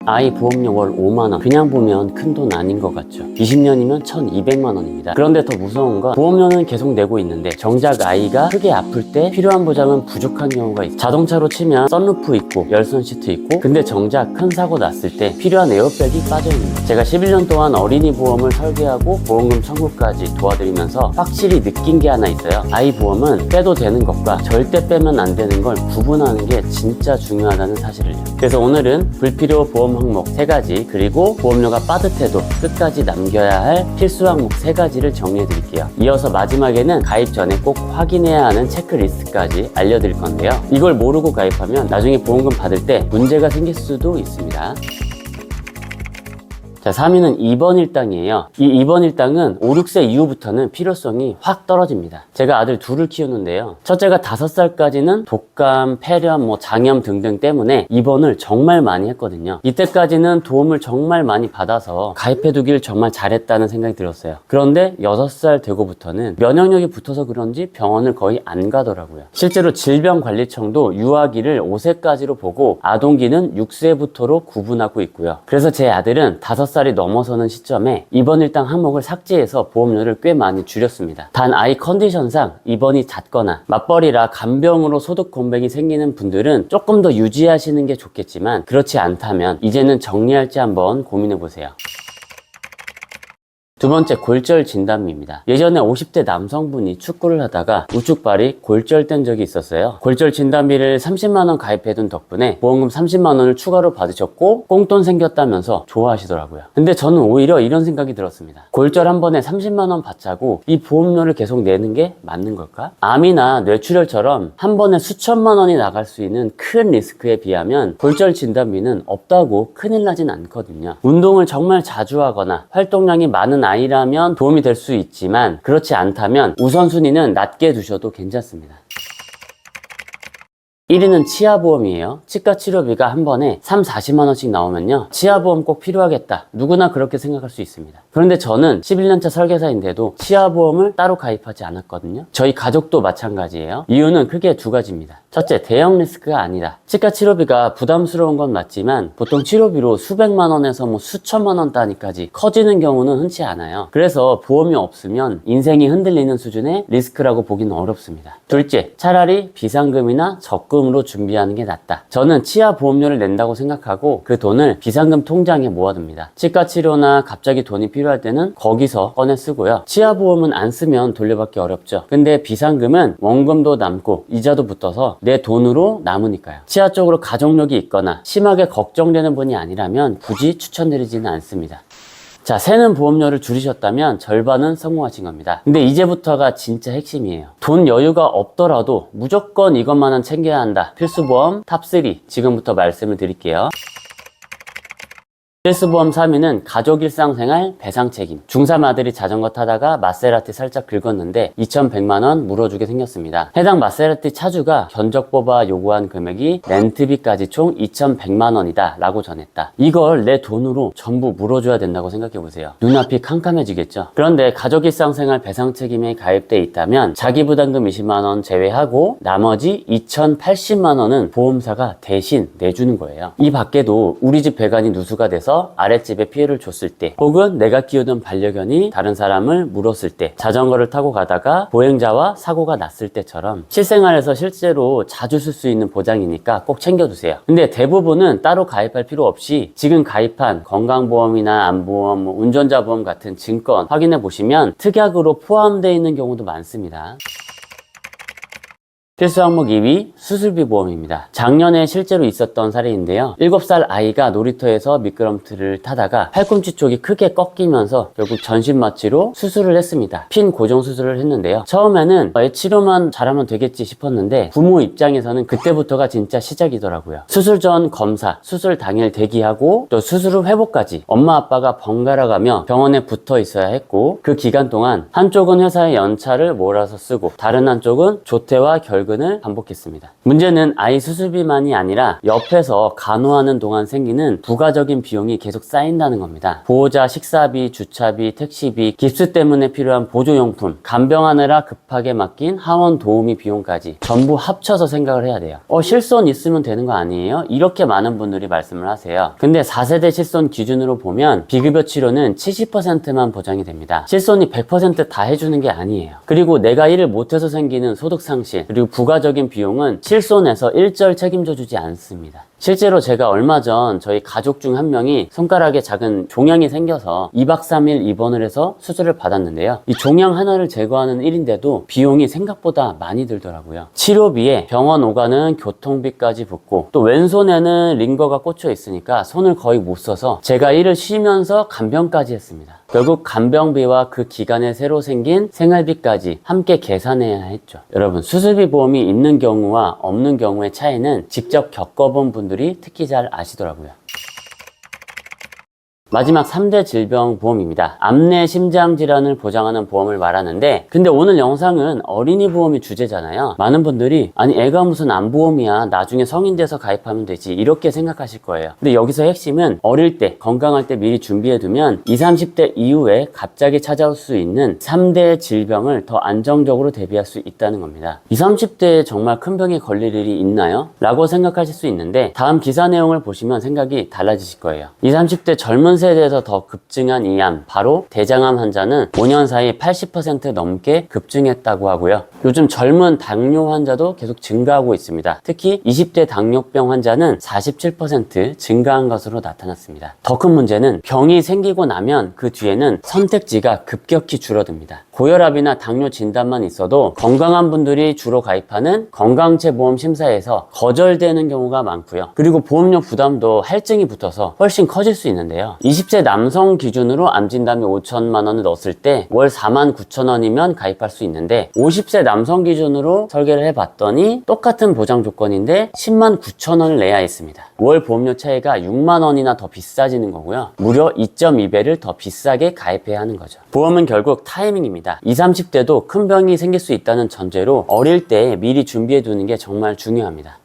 아이 보험료 월 5만원, 그냥 보면 큰 돈 아닌 것 같죠. 20년이면 1200만원입니다. 그런데 더 무서운 건 보험료는 계속 내고 있는데 정작 아이가 크게 아플 때 필요한 보장은 부족한 경우가 있어요. 자동차로 치면 썬루프 있고 열선 시트 있고, 근데 정작 큰 사고 났을 때 필요한 에어백이 빠져있는 거예요. 제가 11년 동안 어린이 보험을 설계하고 보험금 청구까지 도와드리면서 확실히 느낀 게 하나 있어요. 아이 보험은 빼도 되는 것과 절대 빼면 안 되는 걸 구분하는 게 진짜 중요하다는 사실을요. 그래서 오늘은 불필요 보험 항목 3가지, 그리고 보험료가 빠듯해도 끝까지 남겨야 할 필수 항목 3가지를 정리해 드릴게요. 이어서 마지막에는 가입 전에 꼭 확인해야 하는 체크리스트까지 알려드릴 건데요. 이걸 모르고 가입하면 나중에 보험금 받을 때 문제가 생길 수도 있습니다. 자, 3위는 2번 일당이에요. 이 2번 일당은 5, 6세 이후부터는 필요성이 확 떨어집니다. 제가 아들 둘을 키우는데요. 첫째가 5살까지는 독감, 폐렴, 장염 등등 때문에 입원을 정말 많이 했거든요. 이때까지는 도움을 정말 많이 받아서 가입해두길 정말 잘했다는 생각이 들었어요. 그런데 6살 되고부터는 면역력이 붙어서 그런지 병원을 거의 안 가더라고요. 실제로 질병관리청도 유아기를 5세까지로 보고 아동기는 6세부터로 구분하고 있고요. 그래서 제 아들은 5살이 넘어서는 시점에 입원 일당 항목을 삭제해서 보험료를 꽤 많이 줄였습니다. 단 아이 컨디션상 입원이 잦거나 맞벌이라 간병으로 소득 공백이 생기는 분들은 조금 더 유지하시는 게 좋겠지만, 그렇지 않다면 이제는 정리할지 한번 고민해 보세요. 두 번째, 골절 진단비입니다. 예전에 50대 남성분이 축구를 하다가 우측발이 골절된 적이 있었어요. 골절 진단비를 30만원 가입해둔 덕분에 보험금 30만원을 추가로 받으셨고 꽁돈 생겼다면서 좋아하시더라고요. 근데 저는 오히려 이런 생각이 들었습니다. 골절 한 번에 30만원 받자고 이 보험료를 계속 내는 게 맞는 걸까? 암이나 뇌출혈처럼 한 번에 수천만원이 나갈 수 있는 큰 리스크에 비하면 골절 진단비는 없다고 큰일 나진 않거든요. 운동을 정말 자주 하거나 활동량이 많은 아이라면 도움이 될 수 있지만, 그렇지 않다면 우선순위는 낮게 두셔도 괜찮습니다. 1위는 치아보험이에요. 치과 치료비가 한 번에 3, 40만원씩 나오면요, 치아보험 꼭 필요하겠다, 누구나 그렇게 생각할 수 있습니다. 그런데 저는 11년차 설계사인데도 치아보험을 따로 가입하지 않았거든요. 저희 가족도 마찬가지예요. 이유는 크게 2가지입니다. 첫째, 대형 리스크가 아니다. 치과 치료비가 부담스러운 건 맞지만 보통 치료비로 수백만원에서 수천만원 단위까지 커지는 경우는 흔치 않아요. 그래서 보험이 없으면 인생이 흔들리는 수준의 리스크라고 보기는 어렵습니다. 둘째, 차라리 비상금이나 적금으로 준비하는 게 낫다. 저는 치아 보험료를 낸다고 생각하고 그 돈을 비상금 통장에 모아둡니다. 치과 치료나 갑자기 돈이 필요할 때는 거기서 꺼내 쓰고요. 치아 보험은 안 쓰면 돌려받기 어렵죠. 근데 비상금은 원금도 남고 이자도 붙어서 내 돈으로 남으니까요. 치아 쪽으로 가족력이 있거나 심하게 걱정되는 분이 아니라면 굳이 추천드리지는 않습니다. 자, 새는 보험료를 줄이셨다면 절반은 성공하신 겁니다. 근데 이제부터가 진짜 핵심이에요. 돈 여유가 없더라도 무조건 이것만은 챙겨야 한다. 필수보험 탑3 지금부터 말씀을 드릴게요. 필수보험 3위는 가족 일상생활 배상 책임. 중3 아들이 자전거 타다가 마세라티 살짝 긁었는데 2,100만원 물어주게 생겼습니다. 해당 마세라티 차주가 견적보바 요구한 금액이 렌트비까지 총 2,100만원이다 라고 전했다. 이걸 내 돈으로 전부 물어줘야 된다고 생각해보세요. 눈앞이 캄캄해지겠죠. 그런데 가족 일상생활 배상 책임에 가입돼 있다면 자기부담금 20만원 제외하고 나머지 2,080만원은 보험사가 대신 내주는 거예요. 이 밖에도 우리 집 배관이 누수가 돼서 아랫집에 피해를 줬을 때, 혹은 내가 키우던 반려견이 다른 사람을 물었을 때, 자전거를 타고 가다가 보행자와 사고가 났을 때처럼 실생활에서 실제로 자주 쓸 수 있는 보장이니까 꼭 챙겨두세요. 근데 대부분은 따로 가입할 필요 없이 지금 가입한 건강보험이나 암보험, 운전자 보험 같은 증권 확인해 보시면 특약으로 포함되어 있는 경우도 많습니다. 필수 항목 2위, 수술비 보험입니다. 작년에 실제로 있었던 사례인데요. 7살 아이가 놀이터에서 미끄럼틀을 타다가 팔꿈치 쪽이 크게 꺾이면서 결국 전신마취로 수술을 했습니다. 핀 고정 수술을 했는데요. 처음에는 치료만 잘하면 되겠지 싶었는데 부모 입장에서는 그때부터가 진짜 시작이더라고요. 수술 전 검사, 수술 당일 대기하고 또 수술 후 회복까지 엄마 아빠가 번갈아 가며 병원에 붙어 있어야 했고, 그 기간 동안 한쪽은 회사의 연차를 몰아서 쓰고 다른 한쪽은 조퇴와 결 출근을 반복했습니다. 문제는 아이 수술비만이 아니라 옆에서 간호하는 동안 생기는 부가적인 비용이 계속 쌓인다는 겁니다. 보호자 식사비, 주차비, 택시비, 깁스 때문에 필요한 보조용품, 간병하느라 급하게 맡긴 하원 도우미 비용까지 전부 합쳐서 생각을 해야 돼요. 실손 있으면 되는 거 아니에요? 이렇게 많은 분들이 말씀을 하세요. 근데 4세대 실손 기준으로 보면 비급여 치료는 70%만 보장이 됩니다. 실손이 100% 다 해주는 게 아니에요. 그리고 내가 일을 못해서 생기는 소득 상실, 그리고 부가적인 비용은 실손에서 일절 책임져 주지 않습니다. 실제로 제가 얼마 전 저희 가족 중 한 명이 손가락에 작은 종양이 생겨서 2박 3일 입원을 해서 수술을 받았는데요. 이 종양 하나를 제거하는 일인데도 비용이 생각보다 많이 들더라고요. 치료비에 병원 오가는 교통비까지 붙고 또 왼손에는 링거가 꽂혀 있으니까 손을 거의 못 써서 제가 일을 쉬면서 간병까지 했습니다. 결국 간병비와 그 기간에 새로 생긴 생활비까지 함께 계산해야 했죠. 여러분, 수술비 보험이 있는 경우와 없는 경우의 차이는 직접 겪어본 분들이 특히 잘 아시더라고요. 마지막 3대 질병 보험입니다. 암내 심장질환을 보장하는 보험을 말하는데, 근데 오늘 영상은 어린이 보험이 주제잖아요. 많은 분들이 아니 애가 무슨 암보험이야, 나중에 성인 돼서 가입하면 되지, 이렇게 생각하실 거예요. 근데 여기서 핵심은 어릴 때 건강할 때 미리 준비해두면 20, 30대 이후에 갑자기 찾아올 수 있는 3대 질병을 더 안정적으로 대비할 수 있다는 겁니다. 20, 30대에 정말 큰 병에 걸릴 일이 있나요? 라고 생각하실 수 있는데, 다음 기사 내용을 보시면 생각이 달라지실 거예요. 20, 30대 젊은 세대에서 더 급증한 이 암, 바로 대장암 환자는 5년 사이 80% 넘게 급증했다고 하고요. 요즘 젊은 당뇨 환자도 계속 증가하고 있습니다. 특히 20대 당뇨병 환자는 47% 증가한 것으로 나타났습니다. 더 큰 문제는 병이 생기고 나면 그 뒤에는 선택지가 급격히 줄어듭니다. 고혈압이나 당뇨 진단만 있어도 건강한 분들이 주로 가입하는 건강체보험 심사에서 거절되는 경우가 많고요. 그리고 보험료 부담도 할증이 붙어서 훨씬 커질 수 있는데요. 20세 남성 기준으로 암 진단비 5천만 원을 넣었을 때 월 4만 9천 원이면 가입할 수 있는데, 50세 남성 기준으로 설계를 해봤더니 똑같은 보장 조건인데 10만 9천 원을 내야 했습니다. 월 보험료 차이가 6만 원이나 더 비싸지는 거고요. 무려 2.2배를 더 비싸게 가입해야 하는 거죠. 보험은 결국 타이밍입니다. 20, 30대도 큰 병이 생길 수 있다는 전제로 어릴 때 미리 준비해 두는 게 정말 중요합니다.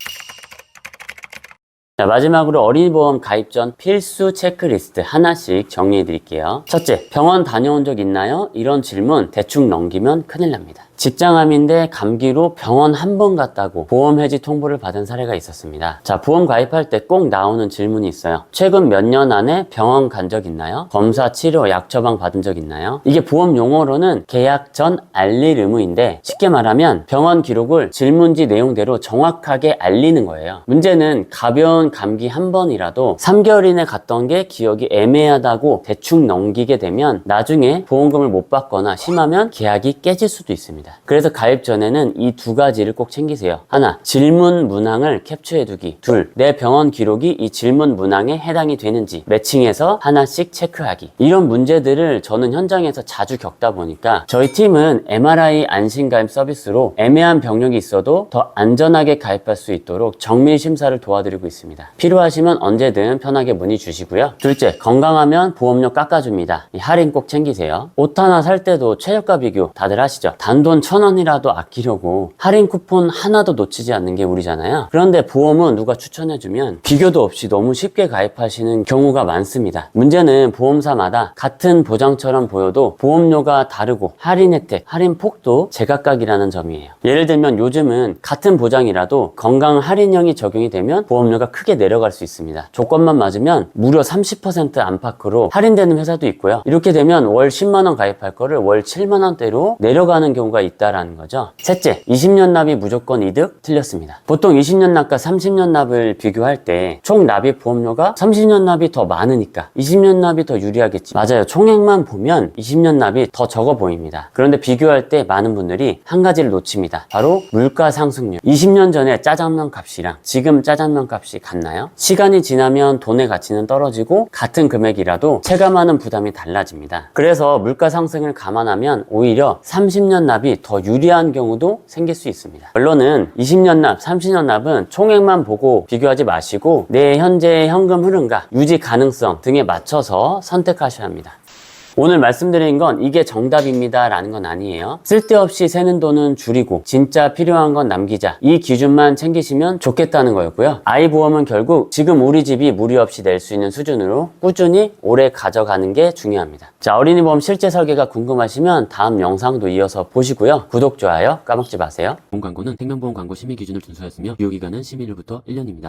자, 마지막으로 어린이보험 가입 전 필수 체크리스트 하나씩 정리해 드릴게요. 첫째, 병원 다녀온 적 있나요? 이런 질문 대충 넘기면 큰일 납니다. 직장암인데 감기로 병원 한 번 갔다고 보험 해지 통보를 받은 사례가 있었습니다. 자, 보험 가입할 때 꼭 나오는 질문이 있어요. 최근 몇 년 안에 병원 간 적 있나요? 검사, 치료, 약 처방 받은 적 있나요? 이게 보험 용어로는 계약 전 알릴 의무인데, 쉽게 말하면 병원 기록을 질문지 내용대로 정확하게 알리는 거예요. 문제는 가벼운 감기 한 번이라도 3개월 이내 갔던 게 기억이 애매하다고 대충 넘기게 되면 나중에 보험금을 못 받거나 심하면 계약이 깨질 수도 있습니다. 그래서 가입 전에는 이 두 가지를 꼭 챙기세요. 하나, 질문 문항을 캡처해두기. 둘, 내 병원 기록이 이 질문 문항에 해당이 되는지 매칭해서 하나씩 체크하기. 이런 문제들을 저는 현장에서 자주 겪다 보니까 저희 팀은 MRI 안심가입 서비스로 애매한 병력이 있어도 더 안전하게 가입할 수 있도록 정밀 심사를 도와드리고 있습니다. 필요하시면 언제든 편하게 문의 주시고요. 둘째, 건강하면 보험료 깎아줍니다. 이 할인 꼭 챙기세요. 옷 하나 살 때도 최저가 비교 다들 하시죠? 단돈 1,000원이라도 아끼려고 할인 쿠폰 하나도 놓치지 않는 게 우리잖아요. 그런데 보험은 누가 추천해주면 비교도 없이 너무 쉽게 가입하시는 경우가 많습니다. 문제는 보험사마다 같은 보장처럼 보여도 보험료가 다르고 할인 혜택, 할인 폭도 제각각이라는 점이에요. 예를 들면 요즘은 같은 보장이라도 건강 할인형이 적용이 되면 보험료가 크게 내려갈 수 있습니다. 조건만 맞으면 무려 30% 안팎으로 할인되는 회사도 있고요. 이렇게 되면 월 10만 원 가입할 거를 월 7만 원대로 내려가는 경우가 있다라는 거죠. 셋째, 20년 납이 무조건 이득? 틀렸습니다. 보통 20년 납과 30년 납을 비교할 때 총 납입 보험료가 30년 납이 더 많으니까 20년 납이 더 유리하겠지. 맞아요. 총액만 보면 20년 납이 더 적어 보입니다. 그런데 비교할 때 많은 분들이 한 가지를 놓칩니다. 바로 물가 상승률. 20년 전에 짜장면 값이랑 지금 짜장면 값이 같나요? 시간이 지나면 돈의 가치는 떨어지고 같은 금액이라도 체감하는 부담이 달라집니다. 그래서 물가 상승을 감안하면 오히려 30년 납이 더 유리한 경우도 생길 수 있습니다. 결론은 20년 납, 30년 납은 총액만 보고 비교하지 마시고 내 현재의 현금 흐름과 유지 가능성 등에 맞춰서 선택하셔야 합니다. 오늘 말씀드린 건 이게 정답입니다 라는 건 아니에요. 쓸데없이 새는 돈은 줄이고 진짜 필요한 건 남기자, 이 기준만 챙기시면 좋겠다는 거였고요. 아이 보험은 결국 지금 우리 집이 무리 없이 낼 수 있는 수준으로 꾸준히 오래 가져가는 게 중요합니다. 자, 어린이 보험 실제 설계가 궁금하시면 다음 영상도 이어서 보시고요. 구독, 좋아요 까먹지 마세요. 보험 광고는 생명보험 광고 심의 기준을 준수하였으며 유효기간은 심의일부터 1년입니다.